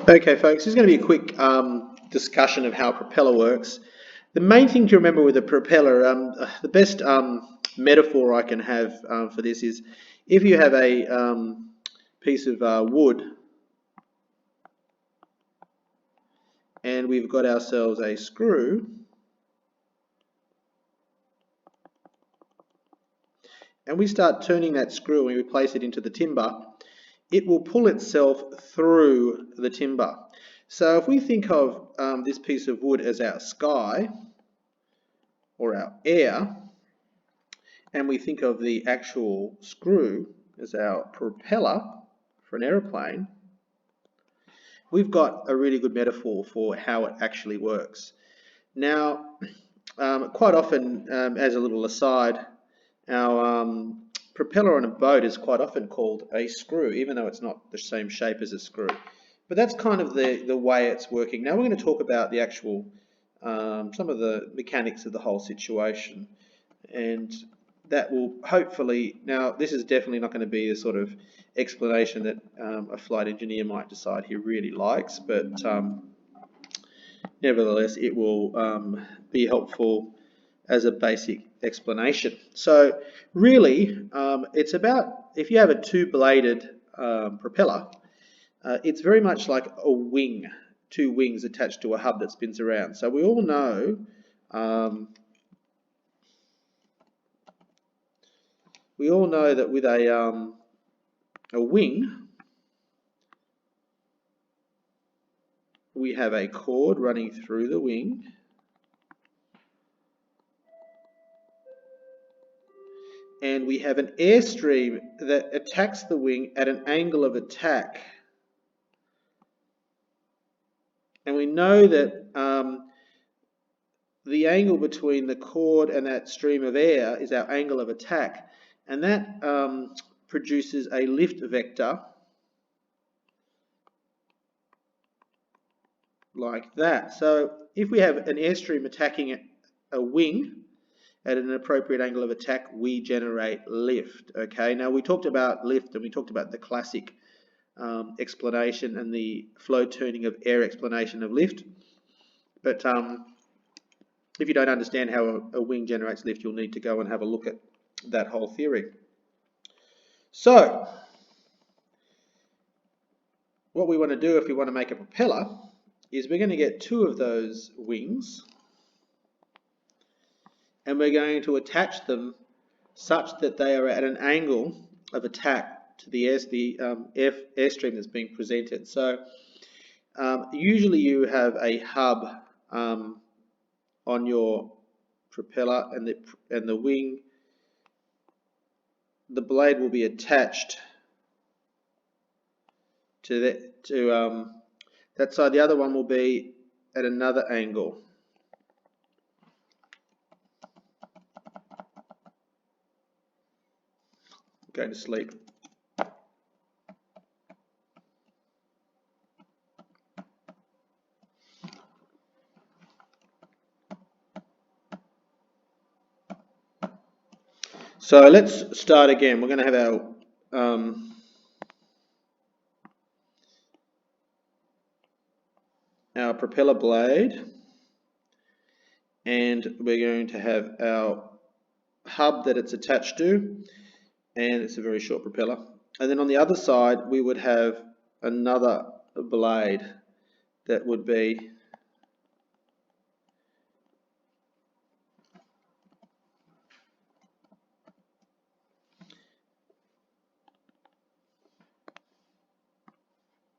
Okay, folks, this is going to be a quick discussion of how a propeller works. The main thing to remember with a propeller, the best metaphor I can have for this is if you have a piece of wood and we've got ourselves a screw, and we start turning that screw and we place it into the timber, it will pull itself through the timber. So if we think of this piece of wood as our sky or our air, and we think of the actual screw as our propeller for an aeroplane, we've got a really good metaphor for how it actually works. Now, quite often, as a little aside, our propeller on a boat is quite often called a screw, even though it's not the same shape as a screw. But that's kind of the way it's working. Now we're going to talk about the actual, some of the mechanics of the whole situation. And that will hopefully, now this is definitely not going to be the sort of explanation that a flight engineer might decide he really likes, but nevertheless it will be helpful as a basic explanation. So really it's about, if you have a two-bladed propeller, it's very much like a wing, two wings attached to a hub that spins around. So we all know that with a wing, we have a cord running through the wing, and we have an airstream that attacks the wing at an angle of attack. And we know that the angle between the cord and that stream of air is our angle of attack, and that produces a lift vector like that. So if we have an airstream attacking a wing at an appropriate angle of attack, we generate lift. Okay, now we talked about lift and we talked about the classic explanation and the flow turning of air explanation of lift. But if you don't understand how a wing generates lift, you'll need to go and have a look at that whole theory. So what we want to do if we want to make a propeller is we're going to get two of those wings and we're going to attach them such that they are at an angle of attack to the airstream that's being presented. So usually you have a hub on your propeller, and the wing, the blade will be attached to that side. The other one will be at another angle. I'm going to sleep. So let's start again. We're going to have our propeller blade, and we're going to have our hub that it's attached to, and it's a very short propeller. And then on the other side we would have another blade that would be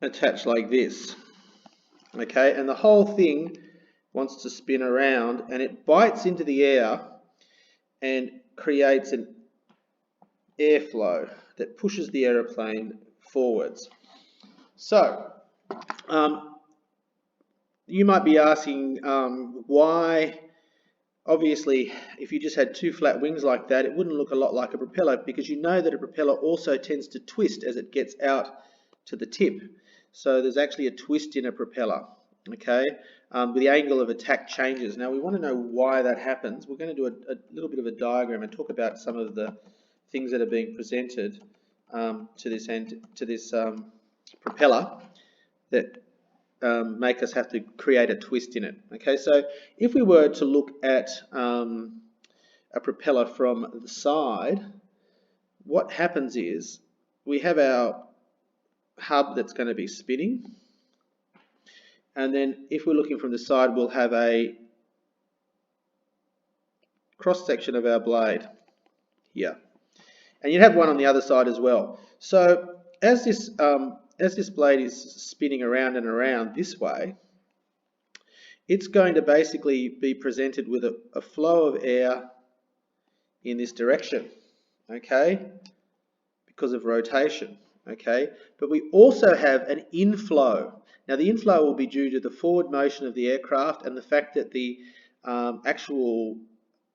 attached like this. Okay, and the whole thing wants to spin around, and it bites into the air and creates an airflow that pushes the aeroplane forwards. So you might be asking why. Obviously, if you just had two flat wings like that, it wouldn't look a lot like a propeller, because you know that a propeller also tends to twist as it gets out to the tip. So there's actually a twist in a propeller, okay? The angle of attack changes. Now we want to know why that happens. We're going to do a little bit of a diagram and talk about some of the things that are being presented to this propeller that make us have to create a twist in it. Okay, so if we were to look at a propeller from the side, what happens is we have our hub that's going to be spinning, and then if we're looking from the side, we'll have a cross section of our blade here, and you'd have one on the other side as well. So as this blade is spinning around and around this way, it's going to basically be presented with a flow of air in this direction, okay, because of rotation, okay. But we also have an inflow. Now the inflow will be due to the forward motion of the aircraft and the fact that the actual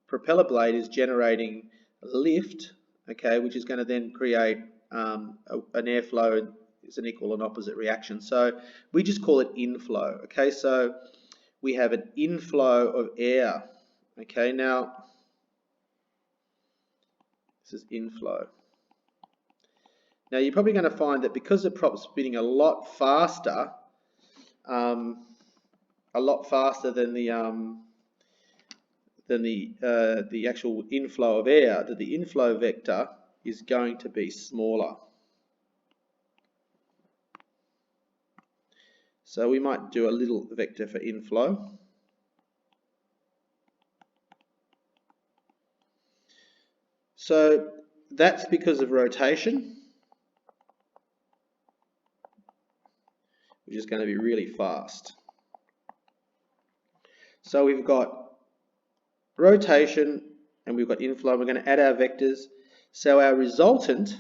propeller blade is generating lift, okay, which is going to then create an airflow. It's an equal and opposite reaction. So we just call it inflow, okay. So we have an inflow of air, okay. Now this is inflow. Now you're probably going to find that because the prop's spinning a lot faster than the actual inflow of air, that the inflow vector is going to be smaller. So we might do a little vector for inflow. So that's because of rotation, which is going to be really fast. So we've got rotation and we've got inflow. We're going to add our vectors. So our resultant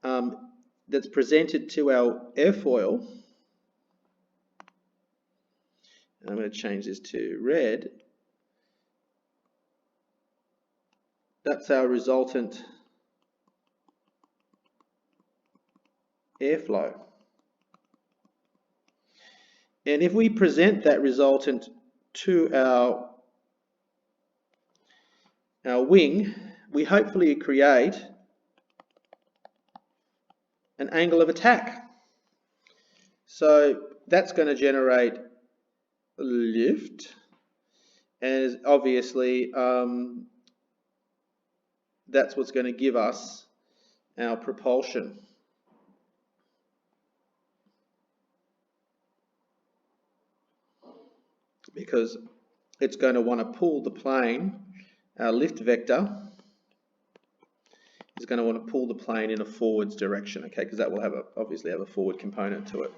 that's presented to our airfoil, and I'm going to change this to red, that's our resultant airflow. And if we present that resultant to our wing, we hopefully create an angle of attack. So that's going to generate lift, and obviously that's what's going to give us our propulsion. Because it's going to want to pull the plane, our lift vector is going to want to pull the plane in a forwards direction, okay, because that will have obviously have a forward component to it.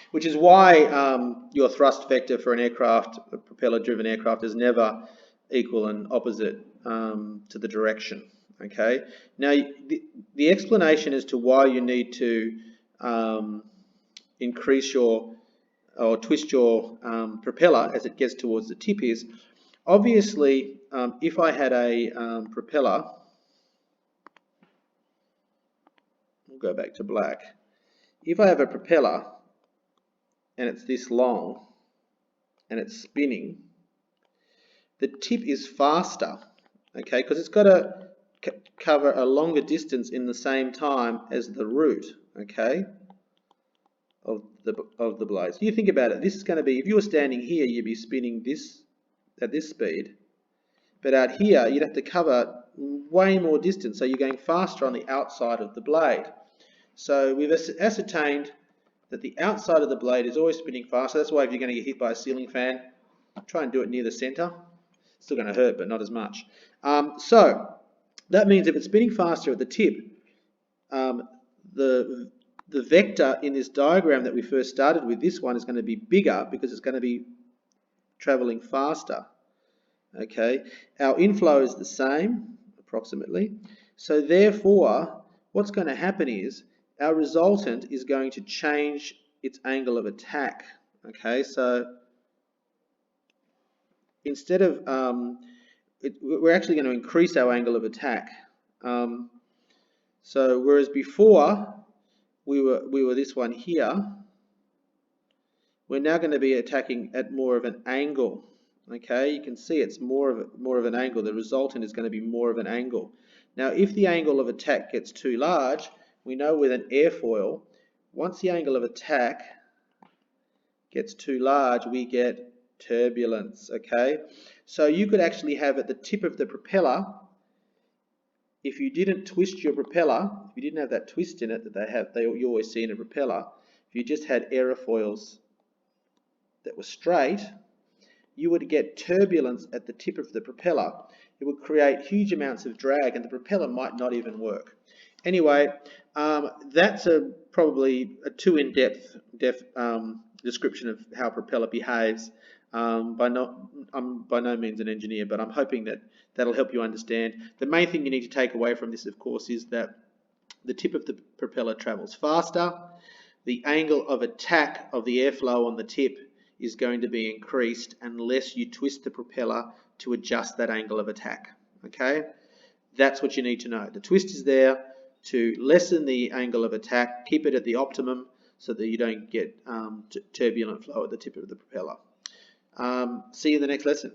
Which is why your thrust vector for an aircraft, a propeller-driven aircraft, is never equal and opposite to the direction, okay. Now, the explanation as to why you need to increase your or twist your propeller as it gets towards the tip is, obviously, if I had a propeller, we'll go back to black. If I have a propeller and it's this long and it's spinning, the tip is faster, okay, because it's got to cover a longer distance in the same time as the root, okay, of the blade. So you think about it, this is going to be, if you were standing here, you'd be spinning this at this speed, but out here you'd have to cover way more distance, so you're going faster on the outside of the blade. So we've ascertained that the outside of the blade is always spinning faster. That's why if you're going to get hit by a ceiling fan, try and do it near the center. It's still going to hurt, but not as much. So that means if it's spinning faster at the tip, the vector in this diagram that we first started with, this one, is going to be bigger because it's going to be traveling faster. Okay, our inflow is the same, approximately. So therefore, what's going to happen is our resultant is going to change its angle of attack. Okay, so instead of, we're actually going to increase our angle of attack. So whereas before we were this one here, we're now going to be attacking at more of an angle. Okay, you can see it's more of an angle. The resultant is going to be more of an angle. Now, if the angle of attack gets too large, we know with an airfoil, once the angle of attack gets too large, we get turbulence, okay? So you could actually have at the tip of the propeller, if you didn't twist your propeller, if you didn't have that twist in it that you always see in a propeller, if you just had aerofoils that were straight, you would get turbulence at the tip of the propeller. It would create huge amounts of drag and the propeller might not even work. Anyway, that's probably a too in-depth description of how a propeller behaves. I'm by no means an engineer, but I'm hoping that that'll help you understand. The main thing you need to take away from this, of course, is that the tip of the propeller travels faster. The angle of attack of the airflow on the tip is going to be increased unless you twist the propeller to adjust that angle of attack. Okay, that's what you need to know. The twist is there to lessen the angle of attack, keep it at the optimum so that you don't get turbulent flow at the tip of the propeller. See you in the next lesson.